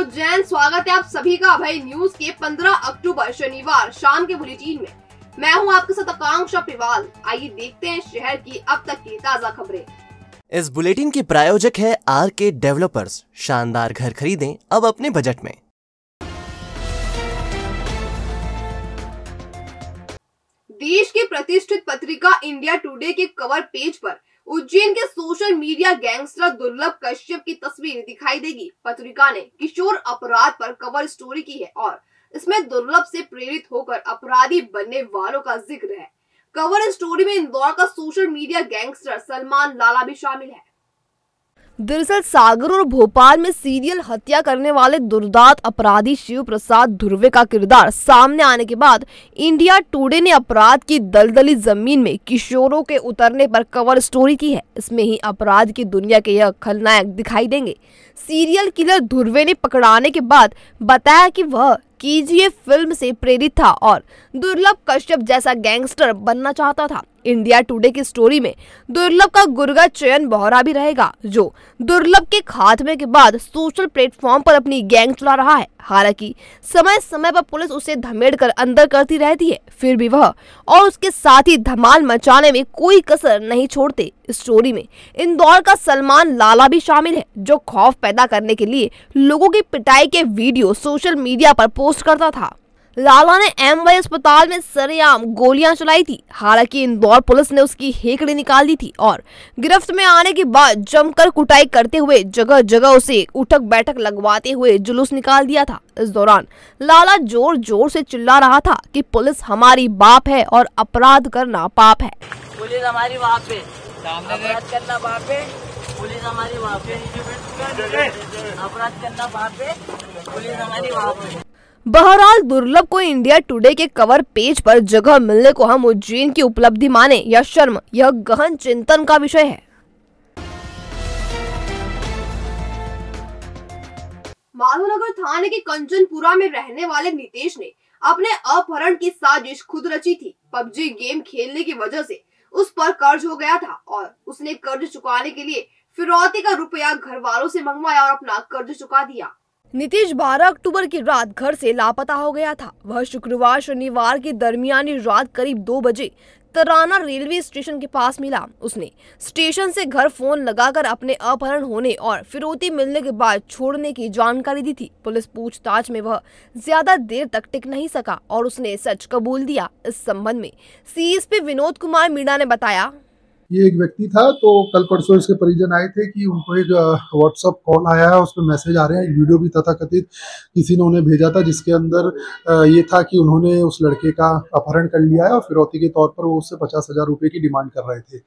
उज्जैन। स्वागत है आप सभी का अभय न्यूज के 15 अक्टूबर शनिवार शाम के बुलेटिन में। मैं हूं आपके साथ आकांक्षा पिवाल। आइए देखते हैं शहर की अब तक की ताजा खबरें। इस बुलेटिन के प्रायोजक है आरके डेवलपर्स। शानदार घर खरीदें अब अपने बजट में। देश की प्रतिष्ठित पत्रिका इंडिया टुडे के कवर पेज पर उज्जैन के सोशल मीडिया गैंगस्टर दुर्लभ कश्यप की तस्वीर दिखाई देगी। पत्रिका ने किशोर अपराध पर कवर स्टोरी की है और इसमें दुर्लभ से प्रेरित होकर अपराधी बनने वालों का जिक्र है। कवर स्टोरी में इंदौर का सोशल मीडिया गैंगस्टर सलमान लाला भी शामिल है। दरअसल सागर और भोपाल में सीरियल हत्या करने वाले दुर्दांत अपराधी शिव प्रसाद धुर्वे का किरदार सामने आने के बाद इंडिया टुडे ने अपराध की दलदली जमीन में किशोरों के उतरने पर कवर स्टोरी की है। इसमें ही अपराध की दुनिया के यह खलनायक दिखाई देंगे। सीरियल किलर धुर्वे ने पकड़ाने के बाद बताया कि वह केजीएफ फिल्म से प्रेरित था और दुर्लभ कश्यप जैसा गैंगस्टर बनना चाहता था। इंडिया टुडे की स्टोरी में दुर्लभ का गुर्गा चयन बोहरा भी रहेगा, जो दुर्लभ के खात्मे के बाद सोशल प्लेटफॉर्म पर अपनी गैंग चला रहा है। हालांकि समय समय पर पुलिस उसे धमेड़ कर अंदर करती रहती है, फिर भी वह और उसके साथी धमाल मचाने में कोई कसर नहीं छोड़ते। स्टोरी में इंदौर का सलमान लाला भी शामिल है, जो खौफ पैदा करने के लिए लोगों की पिटाई के वीडियो सोशल मीडिया पर पोस्ट करता था। लाला ने एमवाई अस्पताल में सरेआम गोलियां चलाई थी। हालांकि इंदौर पुलिस ने उसकी हेकड़ी निकाल दी थी और गिरफ्त में आने के बाद जमकर कुटाई करते हुए जगह जगह उसे उठक बैठक लगवाते हुए जुलूस निकाल दिया था। इस दौरान लाला जोर जोर से चिल्ला रहा था कि पुलिस हमारी बाप है और अपराध करना पाप है। पुलिस हमारी बाप है, अपराध करना पाप है। पुलिस हमारी बाप है, अपराध करना पाप है। पुलिस हमारी बाप है। बहरहाल दुर्लभ को इंडिया टुडे के कवर पेज पर जगह मिलने को हम उज्जैन की उपलब्धि माने या शर्म, यह गहन चिंतन का विषय है। माधवनगर थाने के कंचनपुरा में रहने वाले नितेश ने अपने अपहरण की साजिश खुद रची थी। पबजी गेम खेलने की वजह से उस पर कर्ज हो गया था और उसने कर्ज चुकाने के लिए फिरौती का रुपया घर वालों से मंगवाया और अपना कर्ज चुका दिया। नितेश 12 अक्टूबर की रात घर से लापता हो गया था। वह शुक्रवार शनिवार की दरमियानी रात करीब 2 बजे तराना रेलवे स्टेशन के पास मिला। उसने स्टेशन से घर फोन लगाकर अपने अपहरण होने और फिरौती मिलने के बाद छोड़ने की जानकारी दी थी। पुलिस पूछताछ में वह ज्यादा देर तक टिक नहीं सका और उसने सच कबूल दिया। इस संबंध में सीएसपी विनोद कुमार मीणा ने बताया, ये एक व्यक्ति था, तो कल परसों इसके परिजन आए थे कि उनको एक व्हाट्सअप कॉल आया है, उस पर मैसेज आ रहे हैं। एक वीडियो भी तथाकथित किसी ने उन्हें भेजा था, जिसके अंदर ये था कि उन्होंने उस लड़के का अपहरण कर लिया है और फिरौती के तौर पर वो उससे 50,000 रुपये की डिमांड कर रहे थे।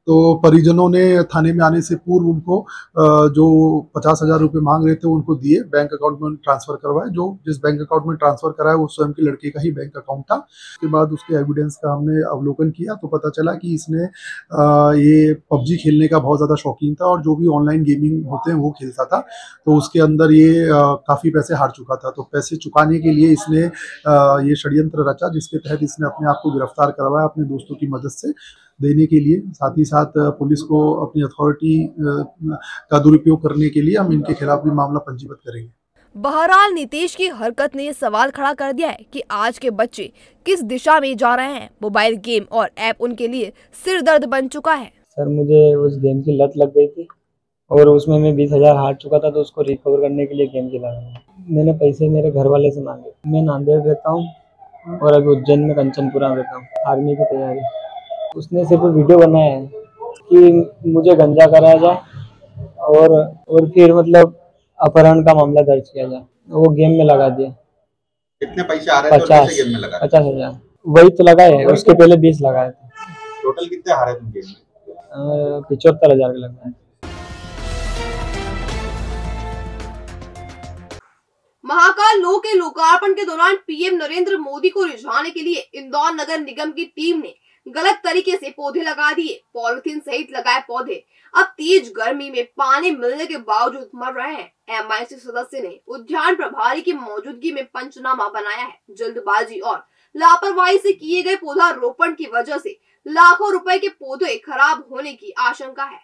तो परिजनों ने थाने में आने से पूर्व उनको जो 50,000 रुपये मांग रहे थे उनको दिए, बैंक अकाउंट में ट्रांसफर करवाए। जो जिस बैंक अकाउंट में ट्रांसफर कराया वो स्वयं के लड़के का ही बैंक अकाउंट था। उसके बाद उसके एविडेंस का हमने अवलोकन किया तो पता चला कि इसने ये पबजी खेलने का बहुत ज़्यादा शौकीन था और जो भी ऑनलाइन गेमिंग होते हैं वो खेलता था। तो उसके अंदर ये काफ़ी पैसे हार चुका था। तो पैसे चुकाने के लिए इसने ये षड्यंत्र रचा, जिसके तहत इसने अपने आप को गिरफ्तार करवाया अपने दोस्तों की मदद से देने के लिए। साथ ही साथ पुलिस को अपनी अथॉरिटी का दुरुपयोग करने के लिए हम इनके खिलाफ भी मामला पंजीबद्ध करेंगे। बहरहाल नितेश की हरकत ने ये सवाल खड़ा कर दिया है कि आज के बच्चे किस दिशा में जा रहे हैं। मोबाइल गेम और ऐप उनके लिए सिर दर्द बन चुका है। सर मुझे उस गेम की लत लग गई थी और उसमें मैं 20,000 हार चुका था, तो उसको रिकवर करने के लिए गेम खेला मैंने। पैसे मेरे घर वाले से मांगे। मैं नांदेड़ रहता हूँ और अभी उज्जैन में कंचनपुरा में रहता हूँ, आर्मी की तैयारी। उसने सिर्फ वीडियो बनाया है कि मुझे गंजा कराया जाए और फिर मतलब अपहरण का मामला दर्ज किया जाए। वो गेम में लगा दिया। कितने पैसे आ रहे थे? 50,000 वही तो लगाए है। उसके पहले 20 लगाए थे। टोटल कितने हारे तुम गेम में? 75,000 के लगाए। महाकाल लो के लोकार्पण के दौरान पीएम नरेंद्र मोदी को रिझाने के लिए इंदौर नगर निगम की टीम ने गलत तरीके से पौधे लगा दिए। पॉलिथीन सहित लगाए पौधे अब तेज गर्मी में पानी मिलने के बावजूद मर रहे हैं। एमआईसी सदस्य ने उद्यान प्रभारी की मौजूदगी में पंचनामा बनाया है। जल्दबाजी और लापरवाही से किए गए पौधारोपण की वजह से लाखों रुपए के पौधे खराब होने की आशंका है।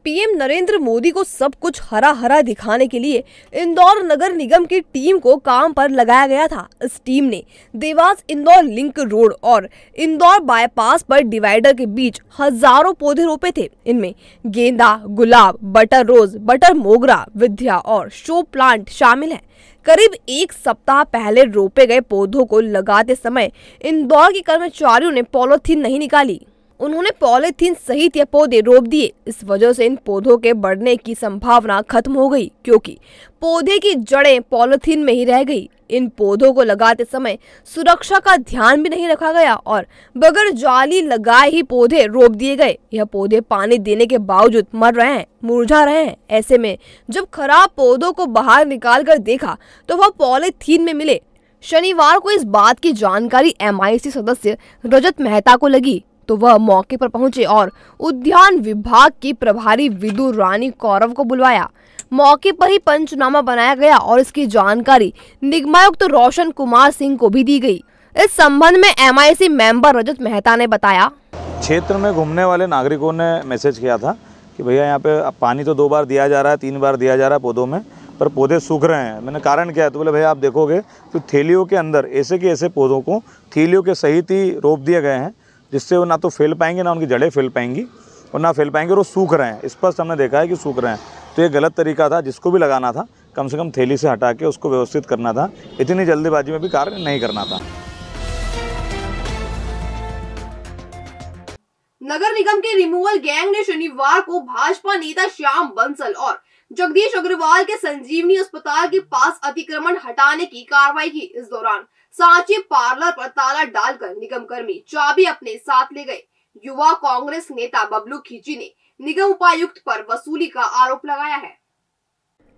पीएम नरेंद्र मोदी को सब कुछ हरा हरा दिखाने के लिए इंदौर नगर निगम की टीम को काम पर लगाया गया था। इस टीम ने देवास इंदौर लिंक रोड और इंदौर बाईपास पर डिवाइडर के बीच हजारों पौधे रोपे थे। इनमें गेंदा, गुलाब, बटर रोज, बटर मोगरा, विद्या और शो प्लांट शामिल है। करीब एक सप्ताह पहले रोपे गए पौधों को लगाते समय इंदौर के कर्मचारियों ने पॉलीथीन नहीं निकाली। उन्होंने पॉलीथीन सहित ये पौधे रोप दिए। इस वजह से इन पौधों के बढ़ने की संभावना खत्म हो गई, क्योंकि पौधे की जड़ें पॉलीथीन में ही रह गई। इन पौधों को लगाते समय सुरक्षा का ध्यान भी नहीं रखा गया और बगैर जाली लगाए ही पौधे रोप दिए गए। यह पौधे पानी देने के बावजूद मर रहे हैं, मुरझा रहे हैं। ऐसे में जब खराब पौधों को बाहर निकाल कर देखा तो वह पॉलीथीन में मिले। शनिवार को इस बात की जानकारी MIC सदस्य रजत मेहता को लगी तो वह मौके पर पहुंचे और उद्यान विभाग की प्रभारी विदु रानी कौरव को बुलवाया। मौके पर ही पंचनामा बनाया गया और इसकी जानकारी निगमायुक्त रोशन कुमार सिंह को भी दी गई। इस संबंध में MIC मेंबर रजत मेहता ने बताया, क्षेत्र में घूमने वाले नागरिकों ने मैसेज किया था कि भैया यहाँ पे पानी तो 2 बार दिया जा रहा है, 3 बार दिया जा रहा है पौधों में, पर पौधे सूख रहे हैं। मैंने कारण क्या है तो बोले भैया आप देखोगे तो थैलियों के अंदर ऐसे के ऐसे पौधों को थैलियों के सहित ही रोप दिए गए हैं, जिससे वो ना तो फैल पाएंगे, ना उनकी जड़ें फैल पाएंगी और ना फैल पाएंगे और वो सूख रहे हैं। स्पष्ट हमने देखा है कि सूख रहे हैं। तो ये गलत तरीका था, जिसको भी लगाना था कम से कम थैली से हटा के उसको व्यवस्थित करना था। इतनी जल्दीबाजी में भी कार्य नहीं करना था। नगर निगम के रिमूवल गैंग ने शनिवार को भाजपा नेता श्याम बंसल और जगदीश अग्रवाल के संजीवनी अस्पताल के पास अतिक्रमण हटाने की कार्रवाई की। इस दौरान सांची पार्लर पर ताला डालकर निगम कर्मी चाबी अपने साथ ले गए। युवा कांग्रेस नेता बबलू खींची ने निगम उपायुक्त पर वसूली का आरोप लगाया है।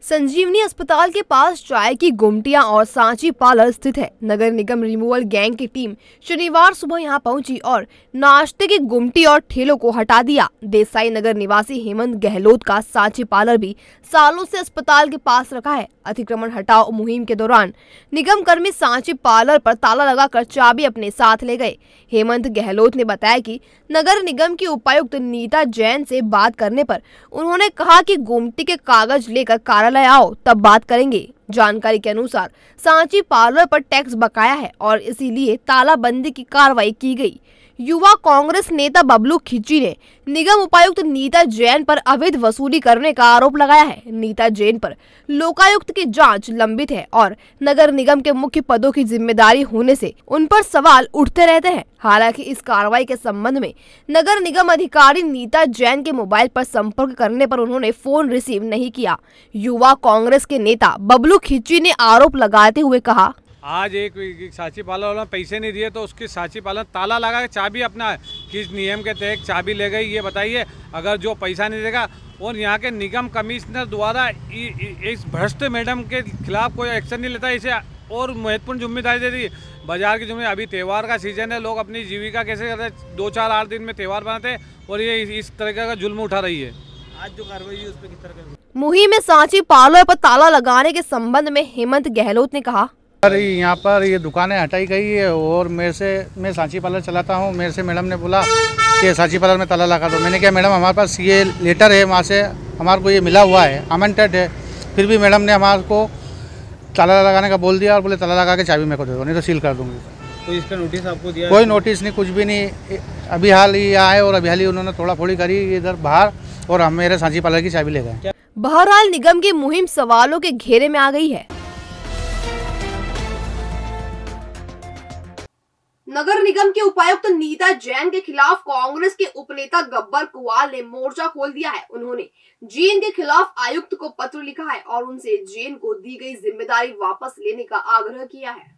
संजीवनी अस्पताल के पास चाय की गुमटियां और सांची पार्लर स्थित है। नगर निगम रिमूवल गैंग की टीम शनिवार सुबह यहां पहुंची और नाश्ते की गुमटी और ठेलों को हटा दिया। देसाई नगर निवासी हेमंत गहलोत का सांची पार्लर भी सालों से अस्पताल के पास रखा है। अतिक्रमण हटाओ मुहिम के दौरान निगम कर्मी सांची पार्लर पर ताला लगाकर चाबी अपने साथ ले गए। हेमंत गहलोत ने बताया कि नगर निगम की उपायुक्त नीता जैन से बात करने पर उन्होंने कहा कि गुमटी के कागज लेकर कार्यालय आओ, तब बात करेंगे। जानकारी के अनुसार सांची पार्लर पर टैक्स बकाया है और इसीलिए तालाबंदी की कार्रवाई की गई। युवा कांग्रेस नेता बबलू खिची ने निगम उपायुक्त नीता जैन पर अवैध वसूली करने का आरोप लगाया है। नीता जैन पर लोकायुक्त की जांच लंबित है और नगर निगम के मुख्य पदों की जिम्मेदारी होने से उन पर सवाल उठते रहते हैं। हालांकि इस कार्रवाई के संबंध में नगर निगम अधिकारी नीता जैन के मोबाइल पर संपर्क करने पर उन्होंने फोन रिसीव नहीं किया। युवा कांग्रेस के नेता बबलू खिची ने आरोप लगाते हुए कहा, आज एक सांची पार्लर वाला पैसे नहीं दिए तो उसकी सांची पार्लर ताला लगा के चाबी अपना किस नियम के तहत चाबी ले गई, ये बताइए। अगर जो पैसा नहीं देगा और यहाँ के निगम कमिश्नर द्वारा इस भ्रष्ट मैडम के खिलाफ कोई एक्शन नहीं लेता, इसे और महत्वपूर्ण जिम्मेदारी दे दी। बाजार की जिम्मेदारी, अभी त्यौहार का सीजन है, लोग अपनी जीविका कैसे करते हैं, 2-4-8 दिन में त्यौहार बनाते हैं और ये इस तरह का जुल्म उठा रही है। आज जो कार्रवाई है उस पर किस तरह का मुहिम में सांची पार्लर पर ताला लगाने के संबंध में हेमंत गहलोत ने कहा, यहाँ पर ये दुकानें हटाई गई है और मैं सांची पार्लर चलाता हूँ। मेरे से मैडम ने बोला कि सांची पार्लर में ताला लगा दो। मैंने कहा मैडम हमारे पास ये लेटर है, वहाँ से हमारे को ये मिला हुआ है, अमेंटेड है। फिर भी मैडम ने हमारे को ताला लगाने का बोल दिया और बोले ताला लगा के चाबी मेरे को दे दो, नहीं तो सील कर दूँगी। तो इसका नोटिस आपको दिया? कोई नोटिस नहीं, कुछ भी नहीं। अभी हाल ही आए और अभी हाल ही उन्होंने थोड़ा फोड़ी करी इधर बाहर और हम मेरे सांची पार्लर की चाबी ले गए। बहरहाल निगम की मुहिम सवालों के घेरे में आ गई है। नगर निगम के उपायुक्त नीता जैन के खिलाफ कांग्रेस के उपनेता गब्बर कुवाल ने मोर्चा खोल दिया है। उन्होंने जैन के खिलाफ आयुक्त को पत्र लिखा है और उनसे जैन को दी गई जिम्मेदारी वापस लेने का आग्रह किया है।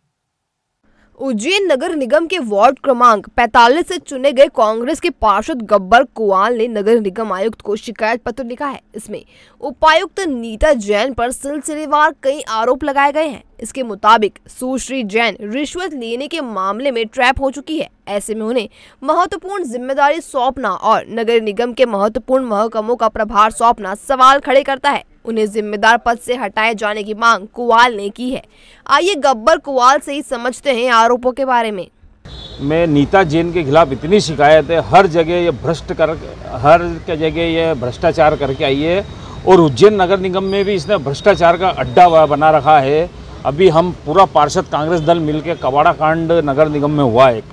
उज्जैन नगर निगम के वार्ड क्रमांक 45 से चुने गए कांग्रेस के पार्षद गब्बर कुवाल ने नगर निगम आयुक्त को शिकायत पत्र लिखा है। इसमें उपायुक्त नीता जैन पर सिलसिलेवार कई आरोप लगाए गए हैं। इसके मुताबिक सुश्री जैन रिश्वत लेने के मामले में ट्रैप हो चुकी है। ऐसे में उन्हें महत्वपूर्ण जिम्मेदारी सौंपना और नगर निगम के महत्वपूर्ण महकमों का प्रभार सौंपना सवाल खड़े करता है। उन्हें जिम्मेदार पद से हटाए जाने की मांग कुवाल ने की है। आइए गब्बर कुवाल से ही समझते हैं आरोपों के बारे में। में नीता जैन के खिलाफ इतनी शिकायत है, हर जगह ये हर जगह ये भ्रष्टाचार करके आई है और उज्जैन नगर निगम में भी इसने भ्रष्टाचार का अड्डा बना रखा है। अभी हम पूरा पार्षद कांग्रेस दल मिलके कबाड़ा कांड नगर निगम में हुआ एक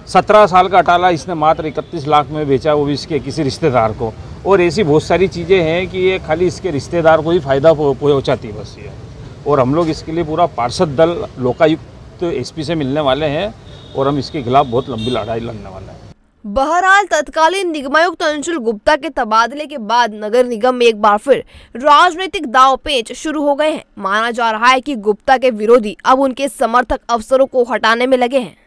17 साल का अटाला इसने मात्र 31 लाख में बेचा, वो भी इसके किसी रिश्तेदार को। और ऐसी बहुत सारी चीज़ें हैं कि ये खाली इसके रिश्तेदार को ही फ़ायदा पहुँचाती है बस ये। और हम लोग इसके लिए पूरा पार्षद दल लोकायुक्त एसपी से मिलने वाले हैं और हम इसके खिलाफ बहुत लंबी लड़ाई लड़ने वाले हैं। बहरहाल तत्कालीन निगमायुक्त अंशुल गुप्ता के तबादले के बाद नगर निगम में एक बार फिर राजनीतिक दांव-पेच शुरू हो गए हैं। माना जा रहा है कि गुप्ता के विरोधी अब उनके समर्थक अफसरों को हटाने में लगे हैं।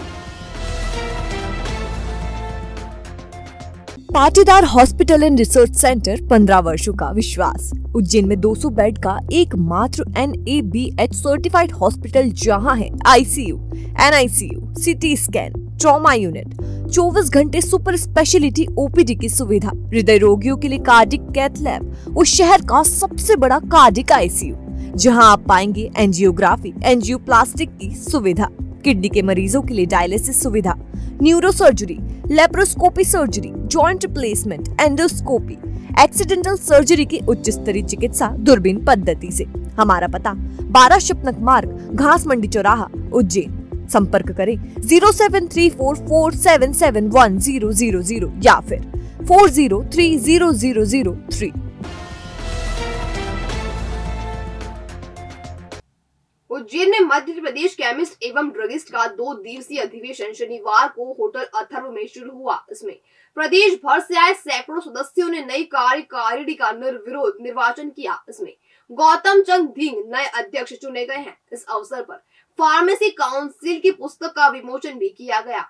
Patidar hospital and research centre 15 वर्षों का विश्वास। उज्जैन में 200 बेड का एकमात्र NABH सर्टिफाइड हॉस्पिटल, जहां है ICU, NICU, CT scan, trauma unit, 24 घंटे सुपर स्पेशलिटी OPD की सुविधा, हृदय रोगियों के लिए कार्डिक कैथ लैब और शहर का सबसे बड़ा कार्डिक ICU, जहां आप पाएंगे एंजियोग्राफी, एंजियोप्लास्टिक की सुविधा, किडनी के मरीजों के लिए डायलिसिस सुविधा, neuro surgery, laparoscopy surgery, joint replacement, endoscopy, accidental surgery की उच्च स्तरीय चिकित्सा दूरबीन पद्धति से। हमारा पता 12 शपनक मार्ग, घास मंडी चौराहा, उज्जैन। संपर्क करें 0734477100 या फिर 40300003। उज्जैन में मध्य प्रदेश केमिस्ट एवं ड्रगिस्ट का 2 दिवसीय अधिवेशन शनिवार को होटल अथर्व में शुरू हुआ। इसमें प्रदेश भर से आए सैकड़ों सदस्यों ने नई कार्यकारिणी का निर्विरोध निर्वाचन किया। इसमें गौतम चंद धिंग नए अध्यक्ष चुने गए हैं। इस अवसर पर फार्मेसी काउंसिल की पुस्तक का विमोचन भी किया गया।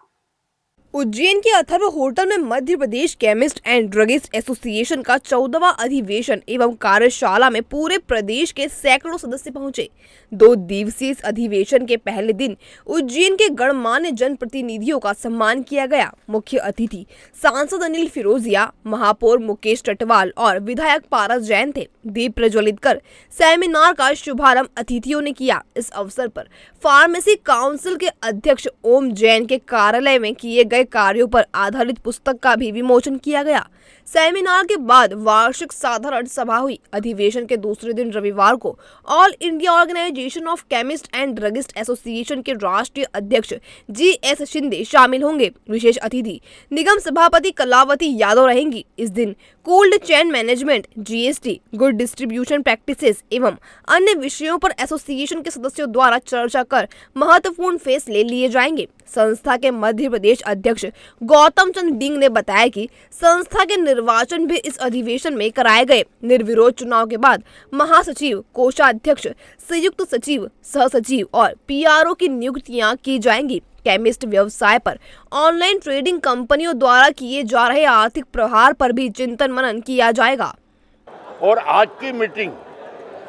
उज्जैन के अथर्व होटल में Madhya Pradesh chemist and druggist association का 14वां अधिवेशन एवं कार्यशाला में पूरे प्रदेश के सैकड़ों सदस्य पहुंचे। 2 दिवसीय इस अधिवेशन के पहले दिन उज्जैन के गणमान्य जनप्रतिनिधियों का सम्मान किया गया। मुख्य अतिथि सांसद अनिल फिरोजिया, महापौर मुकेश टटवाल और विधायक पारस जैन थे। दीप प्रज्वलित कर सेमिनार का शुभारंभ अतिथियों ने किया। इस अवसर पर फार्मेसी काउंसिल के अध्यक्ष ओम जैन के कार्यालय में किए गए कार्यों पर आधारित पुस्तक का भी विमोचन किया गया। सेमिनार के बाद वार्षिक साधारण सभा हुई। अधिवेशन के दूसरे दिन रविवार को all India organisation of chemist and druggist association के राष्ट्रीय अध्यक्ष GS शिंदे शामिल होंगे। विशेष अतिथि निगम सभापति कलावती यादव रहेंगी। इस दिन cold chain management, GST, good distribution practices एवं अन्य विषयों पर एसोसिएशन के सदस्यों द्वारा चर्चा कर महत्वपूर्ण फैसले लिए जाएंगे। संस्था के मध्य प्रदेश अध्यक्ष गौतम चंद डिंग ने बताया कि संस्था के निर्वाचन भी इस अधिवेशन में कराए गए। निर्विरोध चुनाव के बाद महासचिव, कोषाध्यक्ष, संयुक्त सचिव, सह सचिव और PRO की नियुक्तियां की जाएंगी। केमिस्ट व्यवसाय पर ऑनलाइन ट्रेडिंग कंपनियों द्वारा किए जा रहे आर्थिक प्रहार पर भी चिंतन मनन किया जाएगा। और आज की मीटिंग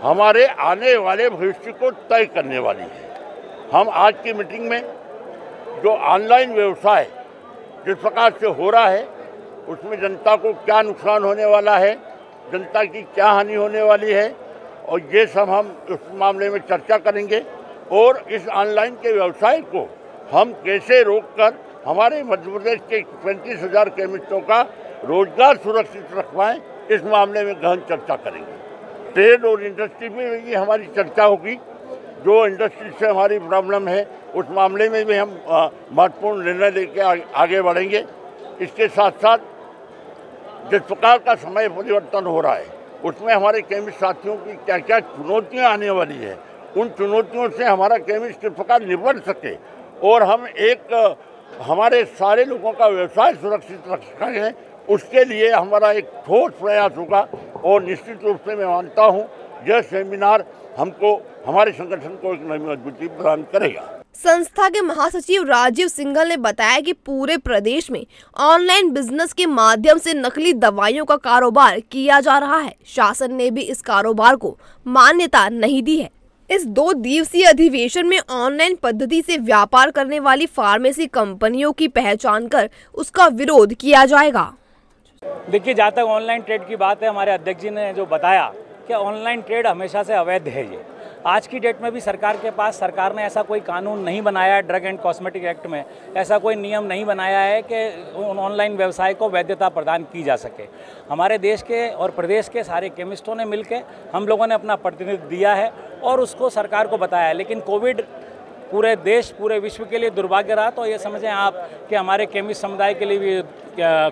हमारे आने वाले भविष्य को तय करने वाली है। हम आज की मीटिंग में जो ऑनलाइन व्यवसाय जिस प्रकार से हो रहा है, उसमें जनता को क्या नुकसान होने वाला है, जनता की क्या हानि होने वाली है, और ये सब हम उस मामले में चर्चा करेंगे। और इस ऑनलाइन के व्यवसाय को हम कैसे रोककर हमारे मध्य प्रदेश के 35,000 केमिस्टों का रोजगार सुरक्षित रख पाएँ, इस मामले में गहन चर्चा करेंगे। ट्रेड और इंडस्ट्री में भी हमारी चर्चा होगी। जो इंडस्ट्री से हमारी प्रॉब्लम है, उस मामले में भी हम महत्वपूर्ण निर्णय लेके आगे बढ़ेंगे। इसके साथ साथ जिस प्रकार का समय परिवर्तन हो रहा है, उसमें हमारे केमिस्ट साथियों की क्या क्या चुनौतियां आने वाली है, उन चुनौतियों से हमारा केमिस्ट किस प्रकार निपट सके और हम एक हमारे सारे लोगों का व्यवसाय सुरक्षित रख सकें, उसके लिए हमारा एक ठोस प्रयास होगा। और निश्चित रूप से मैं मानता हूँ यह सेमिनार हमको, हमारे संगठन को एक नई मजबूती प्रदान करेगा। संस्था के महासचिव राजीव सिंघल ने बताया कि पूरे प्रदेश में ऑनलाइन बिजनेस के माध्यम से नकली दवाइयों का कारोबार किया जा रहा है। शासन ने भी इस कारोबार को मान्यता नहीं दी है। इस 2 दिवसीय अधिवेशन में ऑनलाइन पद्धति से व्यापार करने वाली फार्मेसी कंपनियों की पहचान कर उसका विरोध किया जाएगा। देखिए, जहाँ तक ऑनलाइन ट्रेड की बात है, हमारे अध्यक्ष जी ने जो बताया कि ऑनलाइन ट्रेड हमेशा से अवैध है। ये आज की डेट में भी सरकार ने ऐसा कोई कानून नहीं बनाया है, ड्रग एंड कॉस्मेटिक एक्ट में ऐसा कोई नियम नहीं बनाया है कि ऑनलाइन व्यवसाय को वैधता प्रदान की जा सके। हमारे देश के और प्रदेश के सारे केमिस्टों ने मिलकर हम लोगों ने अपना प्रतिनिधित्व दिया है और उसको सरकार को बताया है। लेकिन कोविड पूरे देश पूरे विश्व के लिए दुर्भाग्य रहा, तो ये समझें आप कि हमारे केमिस्ट समुदाय के लिए भी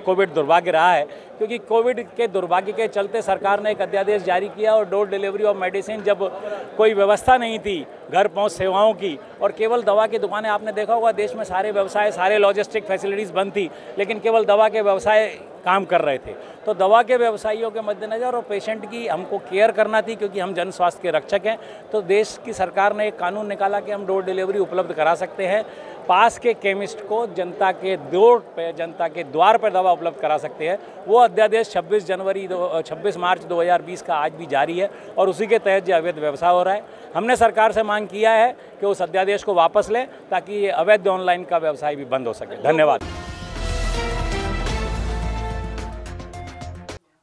कोविड दुर्भाग्य रहा है, क्योंकि कोविड के दुर्भाग्य के चलते सरकार ने एक अध्यादेश जारी किया और डोर डिलीवरी ऑफ मेडिसिन, जब कोई व्यवस्था नहीं थी घर पहुंच सेवाओं की और केवल दवा की दुकानें, आपने देखा होगा देश में सारे व्यवसाय सारे लॉजिस्टिक फैसिलिटीज़ बंद थी, लेकिन केवल दवा के व्यवसाय काम कर रहे थे। तो दवा के व्यवसायियों के मद्देनज़र और पेशेंट की हमको केयर करना थी, क्योंकि हम जन स्वास्थ्य के रक्षक हैं। तो देश की सरकार ने एक कानून निकाला कि हम डोर डिलीवरी उपलब्ध करा सकते हैं, पास के केमिस्ट को जनता के द्वार पर दवा उपलब्ध करा सकते हैं। वो अध्यादेश 26 मार्च 2020 का आज भी जारी है और उसी के तहत जो अवैध व्यवसाय हो रहा है, हमने सरकार से मांग किया है कि उस अध्यादेश को वापस लें ताकि ये अवैध ऑनलाइन का व्यवसाय भी बंद हो सके। धन्यवाद।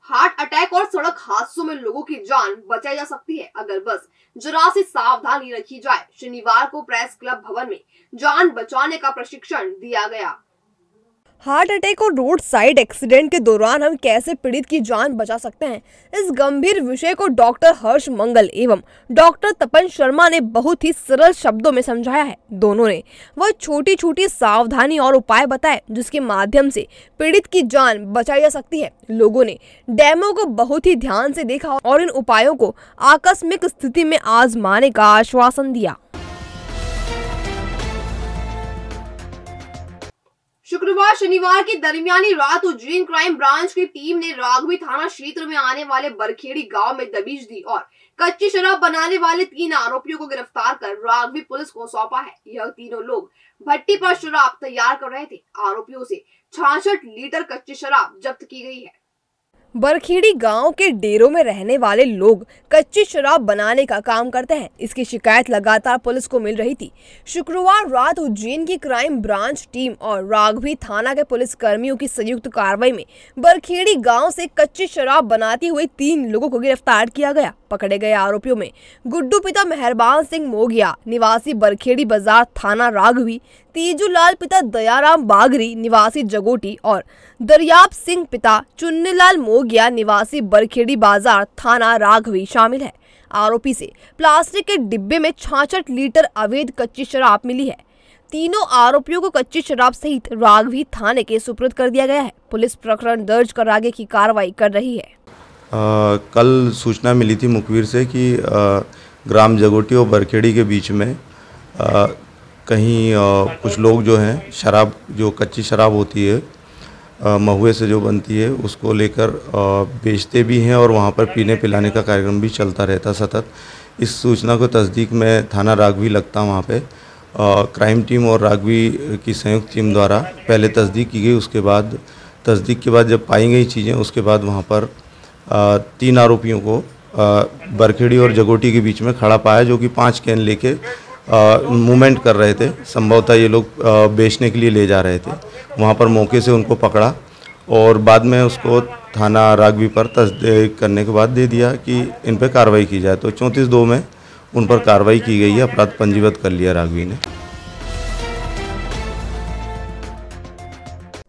हार्ट अटैक और सड़क हादसों में लोगों की जान बचाई जा सकती है अगर बस जरा सी सावधानी रखी जाए। शनिवार को प्रेस क्लब भवन में जान बचाने का प्रशिक्षण दिया गया। हार्ट अटैक और रोड साइड एक्सीडेंट के दौरान हम कैसे पीड़ित की जान बचा सकते हैं, इस गंभीर विषय को डॉक्टर हर्ष मंगल एवं डॉक्टर तपन शर्मा ने बहुत ही सरल शब्दों में समझाया है। दोनों ने वह छोटी छोटी सावधानी और उपाय बताए जिसके माध्यम से पीड़ित की जान बचाई जा सकती है। लोगों ने डेमो को बहुत ही ध्यान से देखा और इन उपायों को आकस्मिक स्थिति में आजमाने का आश्वासन दिया। शुक्रवार शनिवार की दरमियानी रात उज्जैन क्राइम ब्रांच की टीम ने राघवी थाना क्षेत्र में आने वाले बरखेड़ी गांव में दबिश दी और कच्ची शराब बनाने वाले 3 आरोपियों को गिरफ्तार कर राघवी पुलिस को सौंपा है। यह तीनों लोग भट्टी पर शराब तैयार कर रहे थे। आरोपियों से 66 लीटर कच्ची शराब जब्त की गई है। बरखेड़ी गांव के डेरों में रहने वाले लोग कच्ची शराब बनाने का काम करते हैं। इसकी शिकायत लगातार पुलिस को मिल रही थी। शुक्रवार रात उज्जैन की क्राइम ब्रांच टीम और राघवी थाना के पुलिस कर्मियों की संयुक्त कार्रवाई में बरखेड़ी गांव से कच्ची शराब बनाते हुए 3 लोगों को गिरफ्तार किया गया। पकड़े गए आरोपियों में गुड्डू पिता मेहरबान सिंह मोगिया निवासी बरखेड़ी बाजार थाना राघवी, तीजूलाल पिता दयाराम बागरी निवासी जगोटी और दरियाब सिंह पिता चुन्नीलाल मोगिया निवासी बरखेड़ी बाजार थाना राघवी शामिल है। आरोपी से प्लास्टिक के डिब्बे में 66 लीटर अवैध कच्ची शराब मिली है। तीनों आरोपियों को कच्ची शराब सहित राघवी थाने के सुपुर्द कर दिया गया है। पुलिस प्रकरण दर्ज कर आगे की कार्रवाई कर रही है। कल सूचना मिली थी मुखबिर से कि ग्राम जगोटी और बरखेड़ी के बीच में कहीं कुछ लोग जो हैं शराब, जो कच्ची शराब होती है महुए से जो बनती है, उसको लेकर बेचते भी हैं और वहाँ पर पीने पिलाने का कार्यक्रम भी चलता रहता सतत। इस सूचना को तस्दीक में थाना राघवी लगता वहाँ पे क्राइम टीम और राघवी की संयुक्त टीम द्वारा पहले तस्दीक की गई। उसके बाद तस्दीक के बाद जब पाई गई चीज़ें, उसके बाद वहाँ पर 3 आरोपियों को बरखेड़ी और जगोटी के बीच में खड़ा पाया, जो कि 5 कैन लेके मूवमेंट कर रहे थे। संभवतः ये लोग बेचने के लिए ले जा रहे थे। वहाँ पर मौके से उनको पकड़ा और बाद में उसको थाना राघवी पर तस्दीक करने के बाद दे दिया कि इन पर कार्रवाई की जाए। तो 34(2) में उन पर कार्रवाई की गई है। अपराध पंजीबद्ध कर लिया राघवी ने।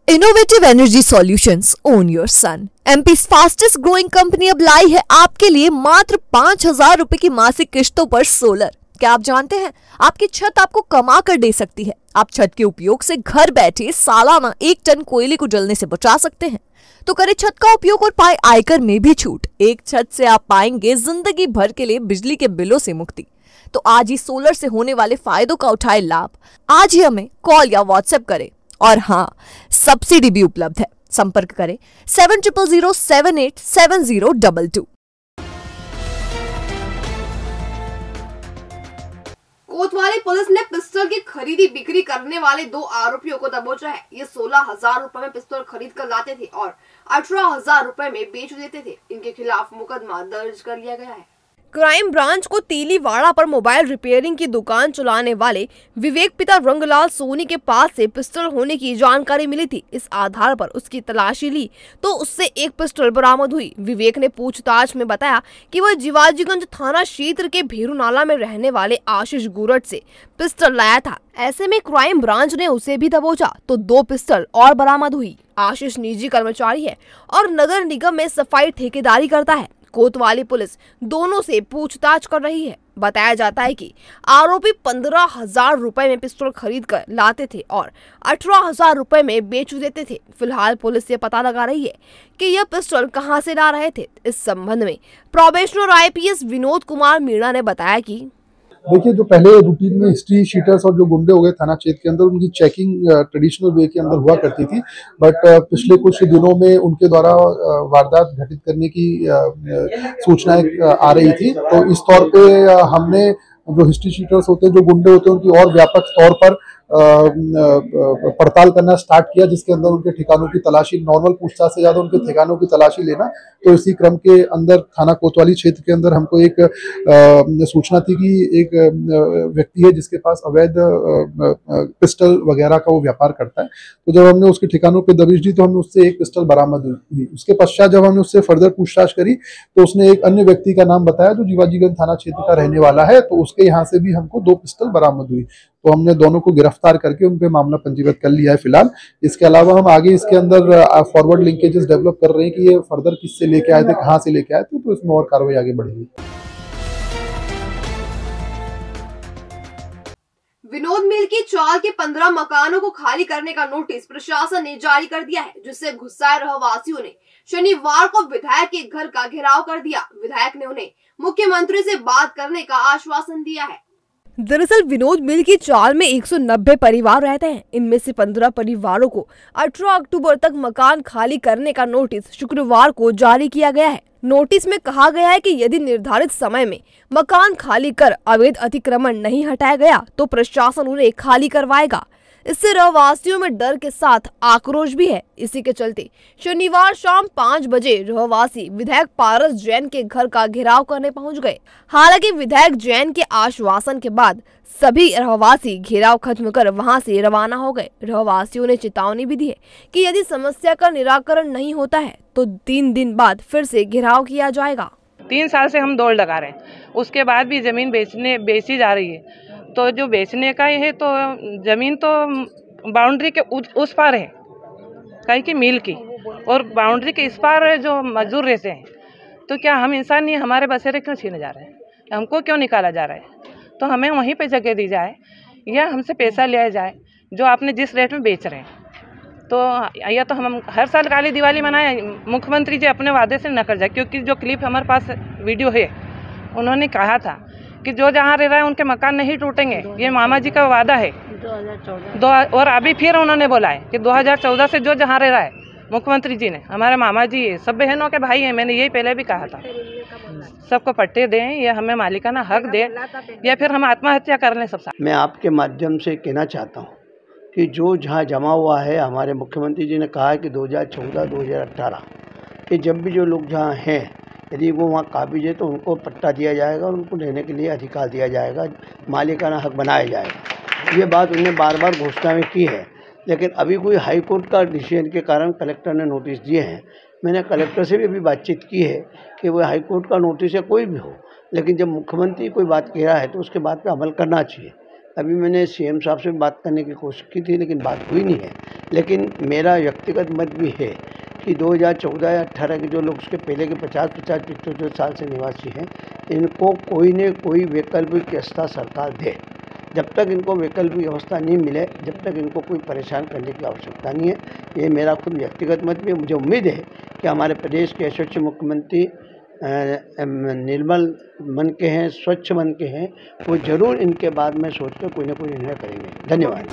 Innovative energy solutions, own your son. एमपी's fastest growing company अब लाई है आपके लिए मात्र 5,000 रुपए की मासिक किश्तों पर सोलर। क्या आप जानते हैं आपकी छत आपको कमा कर दे सकती है। आप छत के उपयोग से घर बैठे सालाना 1 टन कोयले को जलने से बचा सकते हैं। तो करें छत का उपयोग और पाए आयकर में भी छूट। एक छत से आप पाएंगे जिंदगी भर के लिए बिजली के बिलों से मुक्ति। तो आज ही सोलर से होने वाले फायदों का उठाए लाभ। आज ही हमें कॉल या व्हाट्सएप करें और हाँ, सब्सिडी भी उपलब्ध है। संपर्क करें 7007877022। कोतवाली पुलिस ने पिस्टल की खरीदी बिक्री करने वाले 2 आरोपियों को दबोचा है। ये 16,000 रुपए में पिस्टल खरीद कर लाते थे और 18,000 रुपए में बेच देते थे। इनके खिलाफ मुकदमा दर्ज कर लिया गया है। क्राइम ब्रांच को तीलीवाड़ा पर मोबाइल रिपेयरिंग की दुकान चलाने वाले विवेक पिता रंगलाल सोनी के पास से पिस्टल होने की जानकारी मिली थी। इस आधार पर उसकी तलाशी ली तो उससे एक पिस्टल बरामद हुई। विवेक ने पूछताछ में बताया कि वह जिवाजीगंज थाना क्षेत्र के भेरूनाला में रहने वाले आशीष गुरट से पिस्टल लाया था। ऐसे में क्राइम ब्रांच ने उसे भी दबोचा तो 2 पिस्टल और बरामद हुई। आशीष निजी कर्मचारी है और नगर निगम में सफाई ठेकेदारी करता है। कोतवाली पुलिस दोनों से पूछताछ कर रही है। बताया जाता है कि आरोपी 15,000 रुपए में पिस्टल खरीद कर लाते थे और 18,000 रुपए में बेच देते थे। फिलहाल पुलिस ये पता लगा रही है कि यह पिस्टल कहां से ला रहे थे। इस संबंध में प्रोबेशनर IPS विनोद कुमार मीणा ने बताया कि देखिए, जो पहले रूटीन में हिस्ट्री शीटर्स और जो गुंडे हो गए थाना क्षेत्र के अंदर, उनकी चेकिंग ट्रेडिशनल वे के अंदर हुआ करती थी, बट पिछले कुछ दिनों में उनके द्वारा वारदात घटित करने की सूचनाएं आ रही थी। तो इस तौर पे हमने जो हिस्ट्री शीटर्स होते हैं, जो गुंडे होते हैं, उनकी और व्यापक तौर पर पड़ताल करना स्टार्ट किया, जिसके अंदर उनके ठिकानों की तलाशी, नॉर्मल पूछताछ से ज्यादा उनके ठिकानों की तलाशी लेना। तो इसी क्रम के अंदर थाना कोतवाली क्षेत्र के अंदर हमको एक सूचना थी कि एक व्यक्ति है जिसके पास अवैध पिस्टल वगैरह का वो व्यापार करता है। तो जब हमने उसके ठिकानों पे दबिश दी तो हमने उससे एक पिस्टल बरामद हुई। उसके पश्चात जब हमने उससे फर्दर पूछताछ करी तो उसने एक अन्य व्यक्ति का नाम बताया जो जिवाजीगंज थाना क्षेत्र का रहने वाला है। तो उसके यहाँ से भी हमको 2 पिस्टल बरामद हुई। तो हमने दोनों को गिरफ्तार करके उन पे मामला पंजीबद्ध कर लिया है फिलहाल। इसके अलावा हम आगे इसके अंदर फॉरवर्ड लिंकेजेस डेवलप कर रहे हैं कि ये फर्दर किससे लेके आए थे, कहाँ से लेके आए थे, तो इसमें और कार्रवाई आगे बढ़ेगी। विनोद मिल की चाल के 15 मकानों को खाली करने का नोटिस प्रशासन ने जारी कर दिया है, जिससे गुस्साए रहवासियों ने शनिवार को विधायक के घर का घेराव कर दिया। विधायक ने उन्हें मुख्यमंत्री से बात करने का आश्वासन दिया है। दरअसल विनोद मिल की चाल में 190 परिवार रहते हैं। इनमें से 15 परिवारों को 18 अक्टूबर तक मकान खाली करने का नोटिस शुक्रवार को जारी किया गया है। नोटिस में कहा गया है कि यदि निर्धारित समय में मकान खाली कर अवैध अतिक्रमण नहीं हटाया गया तो प्रशासन उन्हें खाली करवाएगा। इससे रहवासियों में डर के साथ आक्रोश भी है। इसी के चलते शनिवार शाम 5 बजे रहवासी विधायक पारस जैन के घर का घेराव करने पहुंच गए। हालांकि विधायक जैन के आश्वासन के बाद सभी रहवासी घेराव खत्म कर वहां से रवाना हो गए। रहवासियों ने चेतावनी भी दी है कि यदि समस्या का निराकरण नहीं होता है तो 3 दिन बाद फिर से घेराव किया जाएगा। 3 साल से हम दौड़ लगा रहे हैं, उसके बाद भी जमीन बेची जा रही है। तो जो बेचने का है तो जमीन तो बाउंड्री के उस पार है कहीं की मिल की, और बाउंड्री के इस पार जो मजदूर रहते हैं। तो क्या हम इंसान नहीं, हमारे बसेरे क्यों छीने जा रहे हैं, हमको क्यों निकाला जा रहा है? तो हमें वहीं पे जगह दी जाए या हमसे पैसा लिया जाए जो आपने जिस रेट में बेच रहे हैं। तो या तो हम हर साल काली दिवाली मनाएं, मुख्यमंत्री जी अपने वादे से न कर जाए। क्योंकि जो क्लिप हमारे पास वीडियो है, उन्होंने कहा था कि जो जहाँ रह रहा है उनके मकान नहीं टूटेंगे, ये मामा जी का वादा है 2014। और अभी फिर उन्होंने बोला है कि 2014 से जो जहाँ रह रहा है, मुख्यमंत्री जी ने, हमारे मामा जी है, सब बहनों के भाई हैं, मैंने यही पहले भी कहा था, सबको पट्टे दें या हमें मालिकाना हक दें या फिर हम आत्महत्या कर लें। सब मैं आपके माध्यम से कहना चाहता हूँ कि जो जहाँ जमा हुआ है, हमारे मुख्यमंत्री जी ने कहा है कि 2014-2018 कि जब भी जो लोग जहाँ हैं, यदि वो वहाँ काबिज है तो उनको पट्टा दिया जाएगा और उनको लेने के लिए अधिकार दिया जाएगा, मालिकाना हक बनाया जाएगा। ये बात उन्होंने बार बार घोषणा में की है, लेकिन अभी कोई हाई कोर्ट का डिसीजन के कारण कलेक्टर ने नोटिस दिए हैं। मैंने कलेक्टर से भी अभी बातचीत की है कि वो हाई कोर्ट का नोटिस है कोई भी हो, लेकिन जब मुख्यमंत्री कोई बात कह रहा है तो उसके बात पे अमल करना चाहिए। अभी मैंने CM साहब से बात करने की कोशिश की थी, लेकिन बात हुई नहीं है। लेकिन मेरा व्यक्तिगत मत भी है कि 2014 या 18 के जो लोग उसके पहले के 50-75 साल से निवासी हैं, इनको कोई न कोई वैकल्पिक व्यवस्था सरकार दे। जब तक इनको वैकल्पिक व्यवस्था नहीं मिले, जब तक इनको कोई परेशान करने की आवश्यकता नहीं है। ये मेरा खुद व्यक्तिगत मत भी है। मुझे उम्मीद है कि हमारे प्रदेश के यशस्वी मुख्यमंत्री निर्मल मन के हैं, स्वच्छ मन के हैं, वो जरूर इनके बाद में सोच कर कोई ना कोई निर्णय करेंगे। धन्यवाद।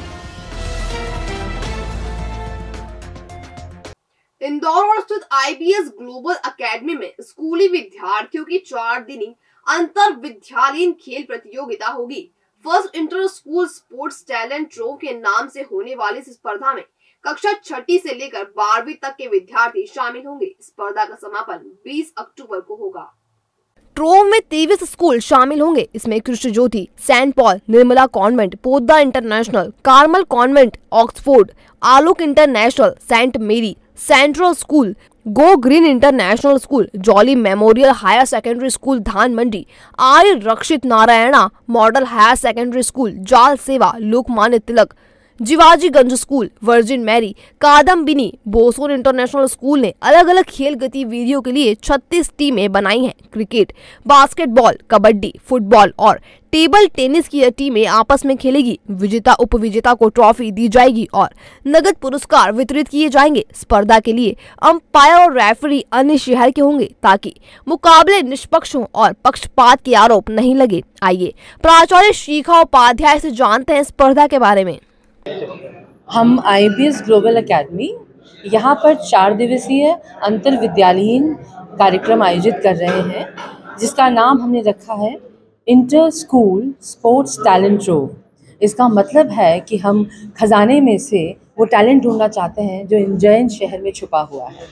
इंदौर स्थित IBS ग्लोबल एकेडमी में स्कूली विद्यार्थियों की 4 दिनी अंतर विद्यालयीन खेल प्रतियोगिता होगी। First inter school sports talent draw के नाम से होने वाली इस स्पर्धा में कक्षा 6ठी से लेकर 12वीं तक के विद्यार्थी शामिल होंगे। स्पर्धा का समापन 20 अक्टूबर को होगा। ट्रोव में 23 स्कूल शामिल होंगे। इसमें Krishna Jyoti, saint Paul, Nirmala convent, Podar international, Carmel convent, Oxford, Alok international, saint Mary, central school, go green international school, jolly memorial higher secondary school Dhan Mandi, Arya Rakshit Narayana model higher secondary school, Jal Seva, Lokmanya Tilak, Jiwajiganj school, virgin Mary, Kadambini, बोसोर इंटरनेशनल स्कूल ने अलग अलग खेल गतिविधियों के लिए 36 टीमें बनाई हैं। क्रिकेट, बास्केटबॉल, कबड्डी, फुटबॉल और टेबल टेनिस की यह टीमें आपस में खेलेगी। विजेता उपविजेता को ट्रॉफी दी जाएगी और नगद पुरस्कार वितरित किए जाएंगे। स्पर्धा के लिए अंपायर और रेफरी अन्य शहर के होंगे ताकि मुकाबले निष्पक्ष हों और पक्षपात के आरोप नहीं लगे। आइए प्राचार्य शिखा उपाध्याय से जानते हैं स्पर्धा के बारे में। हम IBS ग्लोबल एकेडमी यहाँ पर 4 दिवसीय अंतर विद्यालयीन कार्यक्रम आयोजित कर रहे हैं, जिसका नाम हमने रखा है inter school sports talent trove. इसका मतलब है कि हम खजाने में से वो टैलेंट ढूंढना चाहते हैं जो उज्जैन शहर में छुपा हुआ है।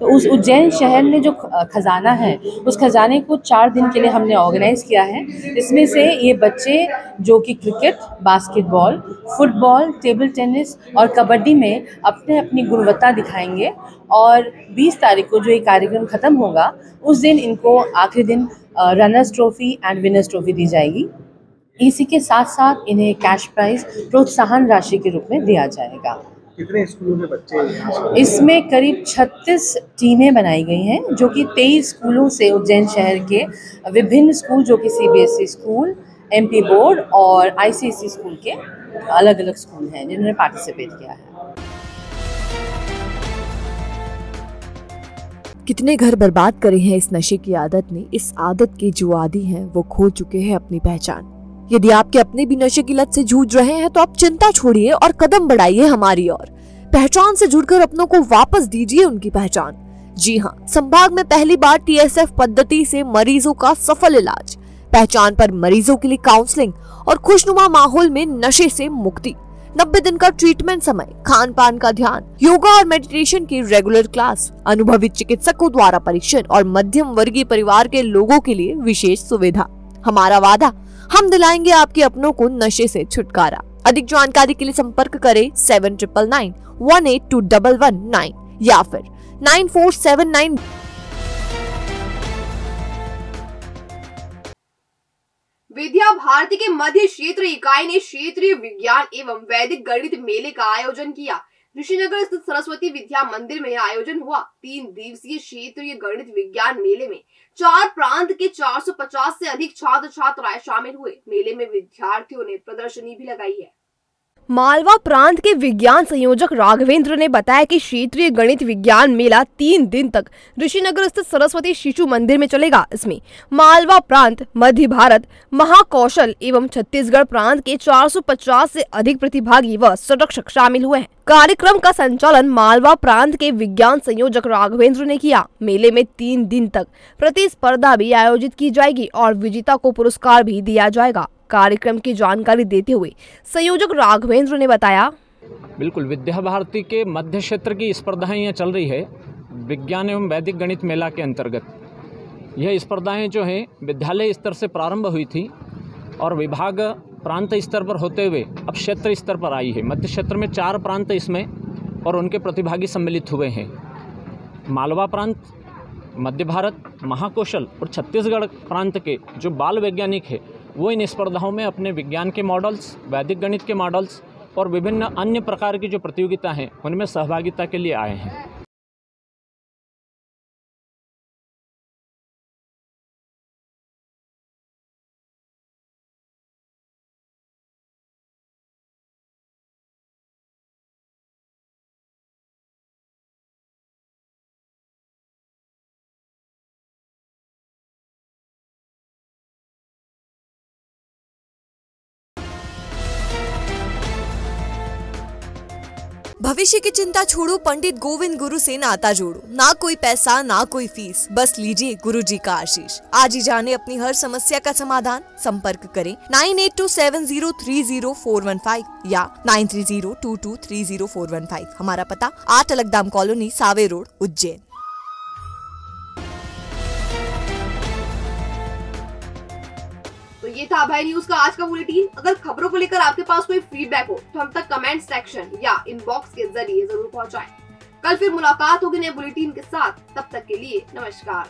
तो उस उज्जैन शहर में जो खजाना है, उस खजाने को 4 दिन के लिए हमने ऑर्गेनाइज़ किया है। इसमें से ये बच्चे जो कि cricket, basketball, football, table tennis और कबड्डी में अपने अपनी गुणवत्ता दिखाएंगे और 20 तारीख को जो ये कार्यक्रम ख़त्म होगा उस दिन इनको आखिरी दिन runners trophy and winners trophy दी जाएगी। इसी के साथ साथ इन्हें कैश प्राइज प्रोत्साहन राशि के रूप में दिया जाएगा। कितने स्कूलों के बच्चे हैं? इसमें करीब 36 टीमें बनाई गई हैं जो कि 23 स्कूलों से उज्जैन शहर के विभिन्न स्कूल जो कि CBSE स्कूल, MP बोर्ड और ICSE स्कूल के अलग अलग स्कूल हैं जिन्होंने पार्टिसिपेट किया है। कितने घर बर्बाद करे हैं इस नशे की आदत ने। इस आदत के जो आदी हैं वो खो चुके हैं अपनी पहचान। यदि आपके अपने भी नशे की लत से जूझ रहे हैं तो आप चिंता छोड़िए और कदम बढ़ाइए हमारी ओर। पहचान से जुड़कर अपनों को वापस दीजिए उनकी पहचान। जी हाँ, संभाग में पहली बार TSF पद्धति से मरीजों का सफल इलाज। पहचान पर मरीजों के लिए काउंसलिंग और खुशनुमा माहौल में नशे से मुक्ति। 90 दिन का ट्रीटमेंट समय, खान पान का ध्यान, योगा और मेडिटेशन की रेगुलर क्लास, अनुभवी चिकित्सकों द्वारा परीक्षण और मध्यम वर्गीय परिवार के लोगों के लिए विशेष सुविधा। हमारा वादा, हम दिलाएंगे आपके अपनों को नशे से छुटकारा। अधिक जानकारी के लिए संपर्क करें 7999182119 या फिर 9479। विद्या भारती के मध्य क्षेत्र इकाई ने क्षेत्रीय विज्ञान एवं वैदिक गणित मेले का आयोजन किया। ऋषिनगर स्थित सरस्वती विद्या मंदिर में आयोजन हुआ। 3 दिवसीय क्षेत्रीय गणित विज्ञान मेले में 4 प्रांत के 450 से अधिक छात्र छात्राएं शामिल हुए। मेले में विद्यार्थियों ने प्रदर्शनी भी लगाई है। मालवा प्रांत के विज्ञान संयोजक राघवेंद्र ने बताया कि क्षेत्रीय गणित विज्ञान मेला 3 दिन तक ऋषिनगर स्थित सरस्वती शिशु मंदिर में चलेगा। इसमें मालवा प्रांत, मध्य भारत, महाकौशल एवं छत्तीसगढ़ प्रांत के 450 से अधिक प्रतिभागी व संरक्षक शामिल हुए हैं। कार्यक्रम का संचालन मालवा प्रांत के विज्ञान संयोजक राघवेंद्र ने किया। मेले में 3 दिन तक प्रतिस्पर्धा भी आयोजित की जाएगी और विजेता को पुरस्कार भी दिया जाएगा। कार्यक्रम की जानकारी देते हुए संयोजक राघवेंद्र ने बताया, बिल्कुल विद्या भारती के मध्य क्षेत्र की स्पर्धाएं यहाँ चल रही है विज्ञान एवं वैदिक गणित मेला के अंतर्गत। यह स्पर्धाएं जो हैं विद्यालय स्तर से प्रारंभ हुई थी और विभाग प्रांत स्तर पर होते हुए अब क्षेत्र स्तर पर आई है। मध्य क्षेत्र में 4 प्रांत इसमें और उनके प्रतिभागी सम्मिलित हुए हैं। मालवा प्रांत, मध्य भारत, महाकौशल और छत्तीसगढ़ प्रांत के जो बाल वैज्ञानिक है वो इन स्पर्धाओं में अपने विज्ञान के मॉडल्स, वैदिक गणित के मॉडल्स और विभिन्न अन्य प्रकार की जो प्रतियोगिता हैं उनमें सहभागिता के लिए आए हैं। भविष्य की चिंता छोड़ो, पंडित गोविंद गुरु से नाता जोड़ो। ना कोई पैसा, ना कोई फीस, बस लीजिए गुरु जी का आशीष। आज ही जाने अपनी हर समस्या का समाधान। संपर्क करें 9827030415 या 9302230415। हमारा पता 8 अलगदाम कॉलोनी, सावे रोड, उज्जैन। ये था अभय न्यूज का आज का बुलेटिन। अगर खबरों को लेकर आपके पास कोई फीडबैक हो तो हम तक कमेंट सेक्शन या इनबॉक्स के जरिए जरूर पहुंचाएं। कल फिर मुलाकात होगी नए बुलेटिन के साथ, तब तक के लिए नमस्कार।